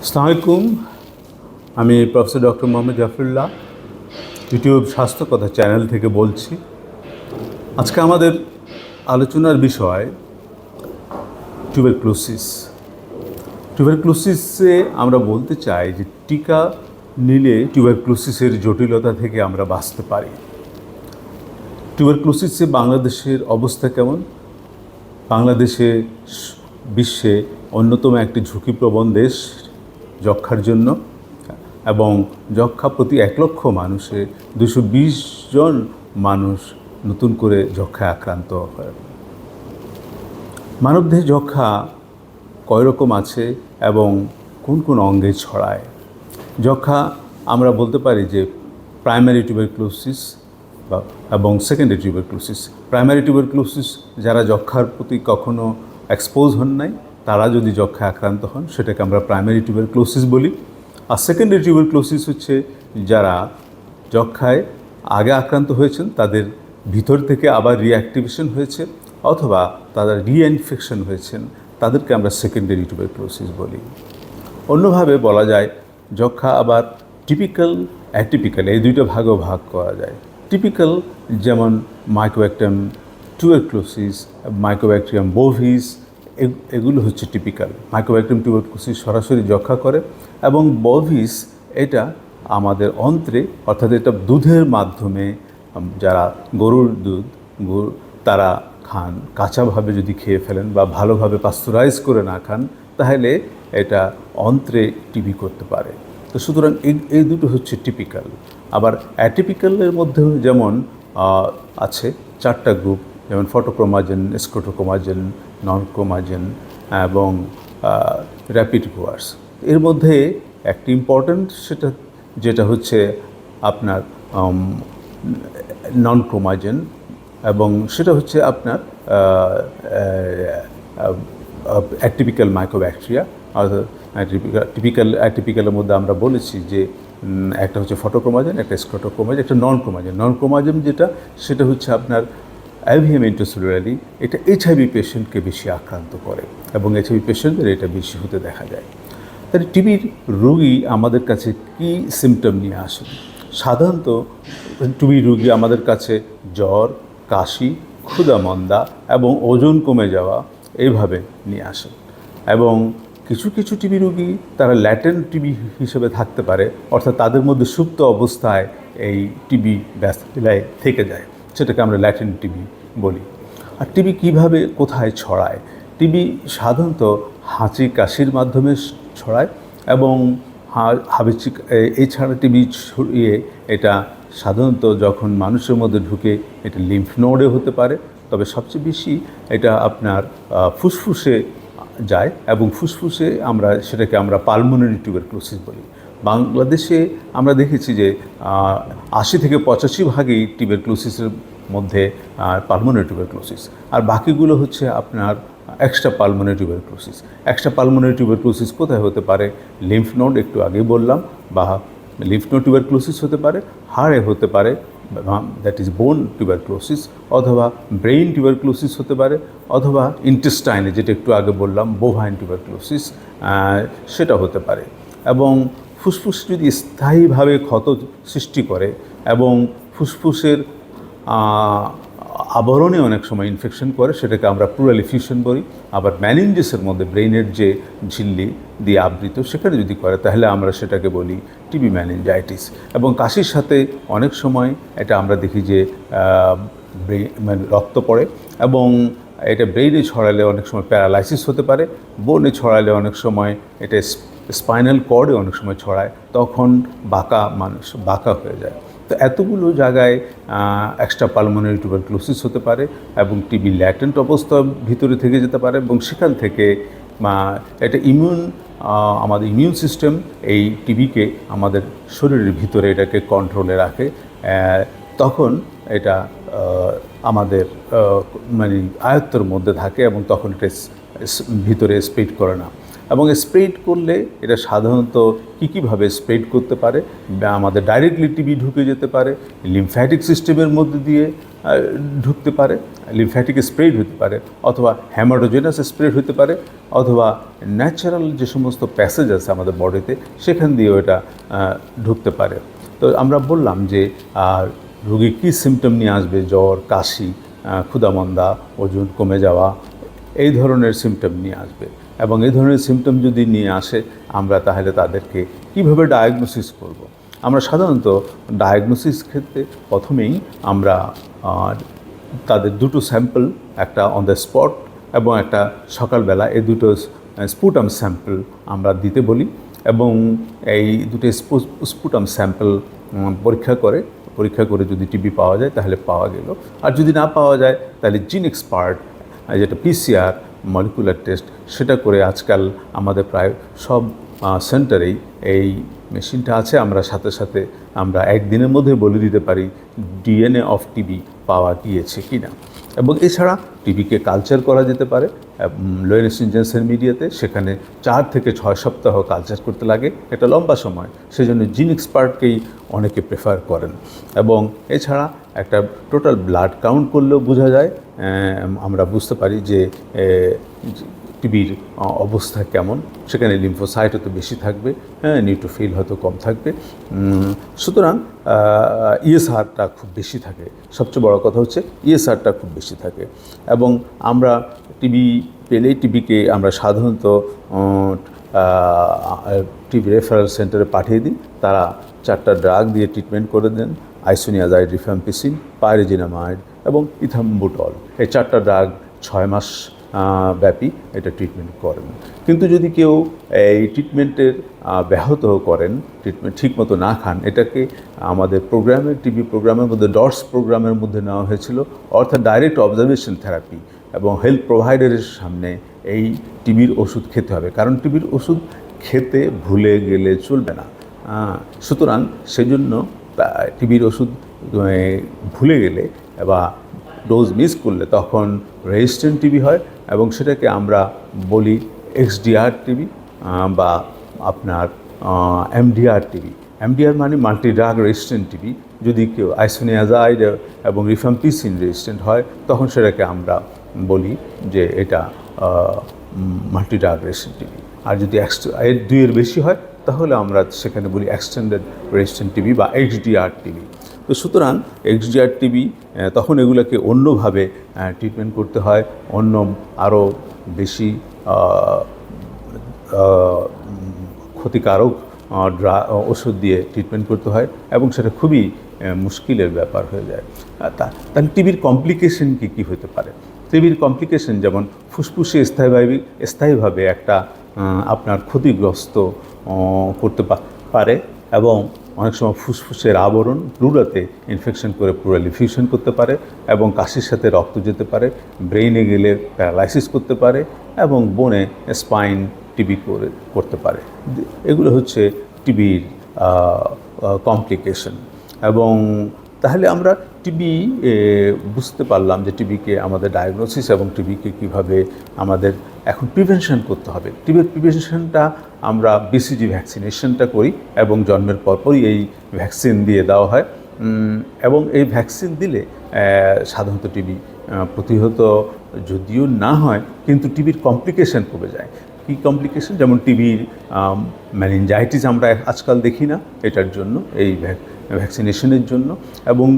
আসসালামু আলাইকুম। আমি professor doctor Mohammad Zafrullah YouTube স্বাস্থ্য কথা চ্যানেল থেকে বলছি। আজকে আমাদের আলোচনার বিষয় টিউবারকুলোসিস। টিউবারকুলোসিসে আমরা বলতে চাই যে টিকা নিলে টিউবারকুলোসিসের জটিলতা থেকে আমরা বাঁচতে পারি। টিউবারকুলোসিসে বাংলাদেশের অবস্থা কেমন? বাংলাদেশে বিশ্বে অন্যতম একটি ঝুঁকিপ্রবণ দেশ যক্ষ্মার জন্য, এবং যক্ষ্মা প্রতি 1 লক্ষ মানুষে 220 জন মানুষ নতুন করে যক্ষ্মায় আক্রান্ত হয়। মানবদেহে যক্ষ্মা কয় রকম আছে এবং কোন কোন অঙ্গে ছড়ায়? যক্ষ্মা আমরা বলতে পারি যে প্রাইমারি টিউবারকুলোসিস এবং সেকেন্ডারি টিউবারকুলোসিস। প্রাইমারি টিউবারকুলোসিস যারা যক্ষ্মার প্রতি কখনো এক্সপোজ হন নাই, তারা যদি যক্ষ্মায় আক্রান্ত হন সেটাকে আমরা প্রাইমারি টিউবারকুলোসিস বলি। আর সেকেন্ডারি টিউবারকুলোসিস হচ্ছে যারা যক্ষ্মায় আগে আক্রান্ত হয়েছেন, তাদের ভিতর থেকে আবার রিঅ্যাক্টিভেশন হয়েছে অথবা তারা রিইনফেকশন হয়েছেন, তাদেরকে আমরা সেকেন্ডারি টিউবারকুলোসিস বলি। অন্যভাবে বলা যায় যক্ষ্মা আবার টিপিক্যাল, অ্যাটিপিক্যাল এই দুইটা ভাগেও ভাগ করা যায়। টিপিক্যাল যেমন মাইকোব্যাকটেরিয়াম টিউবারকুলোসিস, মাইকোব্যাকটেরিয়াম বোভিস, এগুলো হচ্ছে টিপিক্যাল। মাইকোব্যাকটেরিয়াম টিউবারকুলোসিস সরাসরি যক্ষ্মা করে, এবং বোভিস এটা আমাদের অন্ত্রে, অর্থাৎ এটা দুধের মাধ্যমে, যারা গরুর দুধ তারা খান, কাঁচাভাবে যদি খেয়ে ফেলেন বা ভালোভাবে পাস্তুরাইজ করে না খান, তাহলে এটা অন্ত্রে টিবি করতে পারে। তো সুতরাং এই দুটো হচ্ছে টিপিক্যাল। আবার অ্যাটিপিক্যালের মধ্যেও যেমন আছে 4টা গ্রুপ, যেমন ফটোক্রোমাজেন, স্ক্রোটোক্রোমাজেন, নন ক্রোমাজেন এবং র্যাপিড গোয়ার্স। এর মধ্যে একটি ইম্পর্ট্যান্ট যেটা হচ্ছে আপনার নন ক্রোমাজেন, এবং সেটা হচ্ছে আপনার অ্যাটিপিক্যাল মাইকোব্যাকটেরিয়া। অ্যাটিপিক্যালের মধ্যে আমরা বলেছি যে একটা হচ্ছে ফটোক্রোমাজেন, একটা স্ক্রোটোক্রোমাজেন, একটা নন ক্রোমাজেন। নন ক্রোমাজেন সেটা হচ্ছে আপনার অ্যাভিয়াম ইন্টারসেলুলারি, এটা এইচআইভি পেশেন্টকে বেশি আক্রান্ত করে এবং এইচআইভি পেশেন্টদের এটা বেশি হতে দেখা যায়। তাহলে টিবির রোগী আমাদের কাছে কী সিমটম নিয়ে আসেন? সাধারণত টিবি রোগী আমাদের কাছে জ্বর, কাশি, ক্ষুধা-মন্দা এবং ওজন কমে যাওয়া এইভাবে নিয়ে আসেন। এবং কিছু কিছু টিবি রোগী তারা ল্যাটেন্ট টিবি হিসেবে থাকতে পারে, অর্থাৎ তাদের মধ্যে সুপ্ত অবস্থায় এই টিবি ব্যাসিলায় থেকে যায়, সেটাকে আমরা ল্যাটেন্ট টিবি বলি। আর টিবি কীভাবে, কোথায় ছড়ায়? টিবি সাধারণত হাঁচি কাশির মাধ্যমে ছড়ায়, এবং এছাড়া টিবি ছড়িয়ে এটা সাধারণত যখন মানুষের মধ্যে ঢুকে এটা লিম্ফ নোডে হতে পারে, তবে সবচেয়ে বেশি এটা আপনার ফুসফুসে যায়, এবং ফুসফুসে সেটাকে আমরা পালমোনারি টিউবারকুলোসিস বলি। বাংলাদেশে আমরা দেখেছি যে 80 থেকে 85% টিউবারকুলোসিসের মধ্যে পালমোনারি টিউবারকুলোসিস, আর বাকিগুলো হচ্ছে আপনার extra pulmonary tuberculosis. Extra pulmonary tuberculosis কোথায় হতে পারে? লিম্ফ নোড, একটু আগেই বললাম, বা লিম্ফ নোড টিউবারকুলোসিস হতে পারে, হাড়ে হতে পারে, দ্যাট ইজ বোন টিউবারকুলোসিস, অথবা ব্রেইন টিউবারকুলোসিস হতে পারে, অথবা ইন্টেস্টাইনে, যেটা একটু আগে বললাম বোভাইন টিউবারকুলোসিস, সেটা হতে পারে। এবং ফুসফুস যদি স্থায়ীভাবে ক্ষত সৃষ্টি করে এবং ফুসফুসের আবরণে অনেক সময় ইনফেকশন করে, সেটাকে আমরা প্লুরাল এফিউশন বলি। আবার ম্যানিনজেসের মধ্যে, ব্রেইনের যে ঝিল্লি দিয়ে আবৃত, সেখানে যদি করে তাহলে আমরা সেটাকে বলি টিবি ম্যানিনজাইটিস। এবং কাশির সাথে অনেক সময় এটা আমরা দেখি যে রক্ত পড়ে, এবং এটা ব্রেইনে ছড়ালে অনেক সময় প্যারালাইসিস হতে পারে, বোনে ছড়ালে অনেক সময় এটা স্পাইনাল কর্ডে অনেক সময় ছড়ায়, তখন মানুষ বাঁকা হয়ে যায়। তো এতগুলো জায়গায় এক্সট্রা পালমোনারি টিউবারকুলোসিস হতে পারে, এবং টিবি ল্যাটেন্ট অবস্থা ভিতরে থেকে যেতে পারে, এবং সেখান থেকে এটা আমাদের ইমিউন সিস্টেম এই টিবিকে আমাদের শরীরের ভিতরে এটাকে কন্ট্রোলে রাখে, তখন এটা আমাদের আয়ত্তের মধ্যে থাকে, এবং তখন এটা ভিতরে স্প্রেড করে না। এবং স্প্রেড করলে এটা সাধারণত কীভাবে স্প্রেড করতে পারে? আমাদের ডাইরেক্টলি টিবি ঢুকে যেতে পারে লিম্ফ্যাটিক সিস্টেমের মধ্যে দিয়ে, ঢুকতে পারে, লিমফ্যাটিক স্প্রেড হতে পারে, অথবা হ্যামাটোজেনাস স্প্রেড হতে পারে, অথবা ন্যাচারাল যে সমস্ত প্যাসেজ আছে আমাদের বডিতে সেখান দিয়েও এটা ঢুকতে পারে। তো আমরা বললাম যে রোগী কী সিমটম নিয়ে আসবে, জ্বর, কাশি, ক্ষুধামন্দা, ওজন কমে যাওয়া, এই ধরনের সিমটম নিয়ে আসবে। এবং এই ধরনের সিমটম যদি নিয়ে আসে আমরা তাহলে তাদেরকে কীভাবে ডায়াগনোসিস করব। আমরা সাধারণত ডায়াগনোসিস ক্ষেত্রে প্রথমেই আমরা তাদের দুটো স্যাম্পল, একটা অন দ্য স্পট এবং একটা সকালবেলা, এই দুটো স্পুটাম স্যাম্পল আমরা দিতে বলি। এবং এই দুটো স্পুটাম স্যাম্পল পরীক্ষা করে যদি টিবি পাওয়া যায় তাহলে পাওয়া গেল, আর যদি না পাওয়া যায় তাহলে জিন এক্সপার্ট, যেটা পিসিআর মলিকুলার টেস্ট, সেটা করে আজকাল আমাদের প্রায় সব সেন্টারেই এই মেশিনটা আছে। আমরা সাথে সাথে আমরা একদিনের মধ্যে বলে দিতে পারি ডিএনএ অফ টিবি পাওয়া গিয়েছে কি না। এবং এছাড়া টিবিকে কালচার করা যেতে পারে লোয়েনেস ইনজেনসের মিডিয়াতে, সেখানে 4 থেকে 6 সপ্তাহ কালচার করতে লাগে, এটা লম্বা সময়, সেজন্য জিন এক্সপার্টকেই অনেকে প্রেফার করেন। এবং এছাড়া একটা টোটাল ব্লাড কাউন্ট করলেও বোঝা যায়, আমরা বুঝতে পারি যে টিবির অবস্থা কেমন। সেখানে লিম্ফোসাইট হয়তো বেশি থাকবে, নিউট্রোফিল হয়তো কম থাকবে। সুতরাং ইএসআরটা খুব বেশি থাকে। সবচেয়ে বড় কথা হচ্ছে ইএসআরটা খুব বেশি থাকে। এবং আমরা টিবি পেলেই টিবিকে আমরা সাধারণত টিবি রেফারেল সেন্টারে পাঠিয়ে দিই। তারা 4টা ড্রাগ দিয়ে ট্রিটমেন্ট করে দেন, আইসোনিয়াজাইড, রিফাম্পিসিন, পাইরিজিনামাইড এবং ইথাম্বুটল। এই 4টা ড্রাগ 6 মাস ব্যাপী এটা ট্রিটমেন্ট করেন। কিন্তু যদি কেউ এই ট্রিটমেন্টের ব্যাহত করেন, ট্রিটমেন্ট ঠিকমতো না খান, এটাকে আমাদের টিবি প্রোগ্রামের মধ্যে ডটস প্রোগ্রামের মধ্যে নেওয়া হয়েছিল, অর্থাৎ ডাইরেক্ট অবজারভেশন থেরাপি। এবং হেলথ প্রোভাইডারের সামনে এই টিবির ওষুধ খেতে হবে, কারণ টিবির ওষুধ খেতে ভুলে গেলে চলবে না। সুতরাং সেজন্য টিবির ওষুধ ভুলে গেলে বা ডোজ মিস করলে তখন রেজিস্ট্যান্ট টিবি হয়, এবং সেটাকে আমরা বলি এক্সডিআর টিবি বা আপনার এমডিআর টিবি। এমডিআর মানে মাল্টি ড্রাগ রেজিস্ট্যান্ট টিবি। যদি কেউ আইসোনিয়াজাইড এবং রিফাম্পিসিন রেজিস্ট্যান্ট হয় তখন সেটাকে আমরা বলি যে এটা মাল্টি ড্রাগ রেজিস্ট্যান্ট টিবি। আর যদি এর 2-এর বেশি হয় তাহলে আমরা সেখানে বলি এক্সটেন্ডেড রেজিস্ট্যান্ট টিবি বা এক্সডিআর টিবি। তো সুতরাং এক্সডিআর টিবি তখন এগুলোকে অন্যভাবে ট্রিটমেন্ট করতে হয়, অন্য আরও বেশি ক্ষতিকারক ওষুধ দিয়ে ট্রিটমেন্ট করতে হয়, এবং সেটা খুবই মুশকিলের ব্যাপার হয়ে যায়। তাহলে টিবির কমপ্লিকেশন কী হতে পারে? টিবির কমপ্লিকেশন যেমন ফুসফুসে স্থায়ীভাবে একটা আপনার ক্ষতিগ্রস্ত করতে পারে, এবং অনেক সময় ফুসফুসের আবরণ প্লুরাতে ইনফেকশন করে প্লুরাল ইনফিউশন করতে পারে, এবং কাশির সাথে রক্ত যেতে পারে, ব্রেইনে গেলে প্যারালাইসিস করতে পারে, এবং বোনে স্পাইন টিবি করতে পারে। এগুলো হচ্ছে টিবির কমপ্লিকেশন। এবং তাহলে আমরা টিবি বুঝতে পারলাম যে টিবিকে আমাদের ডায়াগনোসিস এবং টিবিকে কীভাবে আমাদের এখন প্রিভেনশন করতে হবে। টিবির প্রিভেনশনটা আমরা বিসিজি ভ্যাকসিনেশনটা করি, এবং জন্মের পরপরই এই ভ্যাকসিন দিয়ে দেওয়া হয়। এবং এই ভ্যাকসিন দিলে সাধারণত টিবি প্রতিহত যদিও না হয়, কিন্তু টিবির কমপ্লিকেশন কমে যায়। কী কমপ্লিকেশন? যেমন টিবির মেনিনজাইটিস আমরা আজকাল দেখি না, এটার জন্য এই ভ্যাকসিনেশনের জন্য। এবং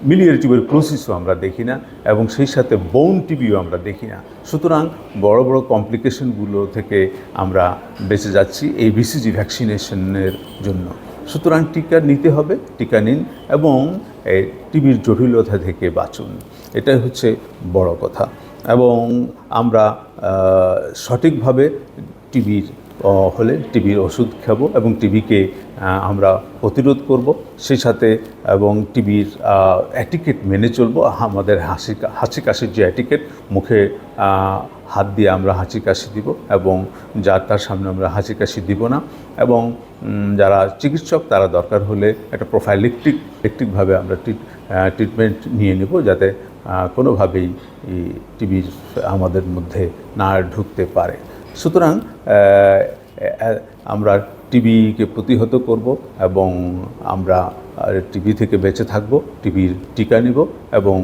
মিলিয়ারি টিউবারকুলোসিসও আমরা দেখি না, এবং সেই সাথে বোন টিবিও আমরা দেখি না। সুতরাং বড় বড় কমপ্লিকেশনগুলো থেকে আমরা বেঁচে যাচ্ছি এই বিসিজি ভ্যাকসিনেশনের জন্য। সুতরাং টিকা নিতে হবে, টিকা নিন এবং এই টিবির জটিলতা থেকে বাঁচুন, এটাই হচ্ছে বড় কথা। এবং আমরা সঠিকভাবে টিবির হলে টিবির ওষুধ খাবো এবং টিবিকে আমরা প্রতিরোধ করব, সেই সাথে এবং টিবির অ্যাটিকেট মেনে চলবো। আমাদের হাঁচি কাশির যে অ্যাটিকেট, মুখে হাত দিয়ে আমরা হাঁচি কাশি দিব, এবং যার তার সামনে আমরা হাঁচি কাশি দিব না। এবং যারা চিকিৎসক তারা দরকার হলে একটা প্রোফাইলেকটিকভাবে আমরা ট্রিটমেন্ট নিয়ে নেব, যাতে কোনোভাবেই টিবি আমাদের মধ্যে না ঢুকতে পারে। সুতরাং আমরা টিবিকে প্রতিহত করব এবং আমরা টিবি থেকে বেঁচে থাকব, টিবির টিকা নিব এবং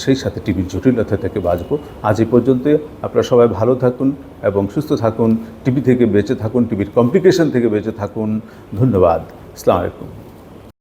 সেই সাথে টিবির জটিলতা থেকে বাঁচব। আজ এই পর্যন্তই। আপনারা সবাই ভালো থাকুন এবং সুস্থ থাকুন, টিবি থেকে বেঁচে থাকুন, টিবির কমপ্লিকেশন থেকে বেঁচে থাকুন। ধন্যবাদ। আসসালামু আলাইকুম।